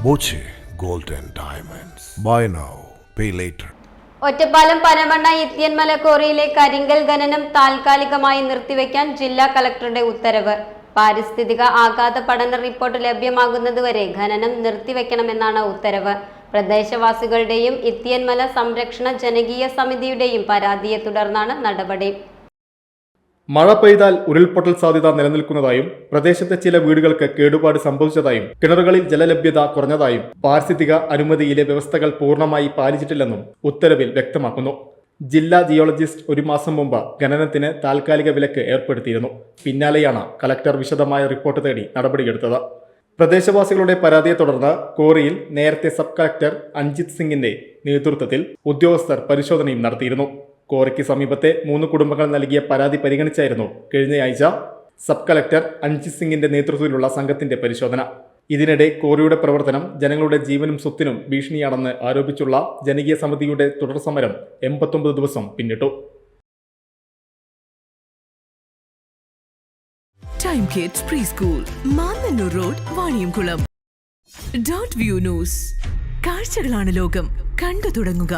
Boche Gold and Diamonds. Buy now, pay later. Ottapalam പനവണ്ണ ഇത്തിയൻമല ക്വാറിയിലെ കരിങ്കൽ ഖനനം താൽക്കാലികമായി നിർത്തിവെക്കാൻ ജില്ലാ കളക്ടറുടെ ഉത്തരവ്. പാരിസ്ഥിതിക ആഘാത പഠന റിപ്പോർട്ട് ലഭ്യമാകുന്നതുവരെ ഖനനം നിർത്തിവെക്കണമെന്നാണ് ഉത്തരവ്. പ്രദേശവാസികളുടെയും ഇത്തിയൻമല സംരക്ഷണ ജനകീയ സമിതിയുടെയും പരാതിയെ തുടർന്നാണ് നടപടി. മഴ പെയ്താൽ ഉരുൾപൊട്ടൽ സാധ്യത നിലനിൽക്കുന്നതായും പ്രദേശത്തെ ചില വീടുകൾക്ക് കേടുപാട് സംഭവിച്ചതായും കിണറുകളിൽ ജലലഭ്യത കുറഞ്ഞതായും പാരിസ്ഥിതിക അനുമതിയിലെ വ്യവസ്ഥകൾ പൂർണ്ണമായി പാലിച്ചിട്ടില്ലെന്നും ഉത്തരവിൽ വ്യക്തമാക്കുന്നു. ജില്ലാ ജിയോളജിസ്റ്റ് ഒരു മാസം മുമ്പ് ഖനനത്തിന് താൽക്കാലിക വിലക്ക് ഏർപ്പെടുത്തിയിരുന്നു. പിന്നാലെയാണ് കളക്ടർ വിശദമായ റിപ്പോർട്ട് തേടി നടപടിയെടുത്തത്. പ്രദേശവാസികളുടെ പരാതിയെ തുടർന്ന് ക്വാറിയിൽ നേരത്തെ സബ് കളക്ടർ അഞ്ജിത് സിംഗിന്റെ നേതൃത്വത്തിൽ ഉദ്യോഗസ്ഥർ പരിശോധനയും നടത്തിയിരുന്നു. ക്വാറിക്ക് സമീപത്തെ 3 കുടുംബങ്ങൾ നൽകിയ പരാതി പരിഗണിച്ചായിരുന്നു കഴിഞ്ഞയാഴ്ച സബ് കളക്ടർ അഞ്ജിത് സിംഗിന്റെ നേതൃത്വത്തിലുള്ള സംഘത്തിന്റെ പരിശോധന. ഇതിനിടെ ക്വാറിയുടെ പ്രവർത്തനം ജനങ്ങളുടെ ജീവനും സ്വത്തിനും ഭീഷണിയാണെന്ന് ആരോപിച്ചുള്ള ജനകീയ സമിതിയുടെ തുടർ സമരം 89 ദിവസം പിന്നിട്ടു. Time kids pre school, Mannannur road, Vaniyamkulam. Dot view news. കാഴ്ചകളാണ് ലോകം, കണ്ടു തുടങ്ങുക.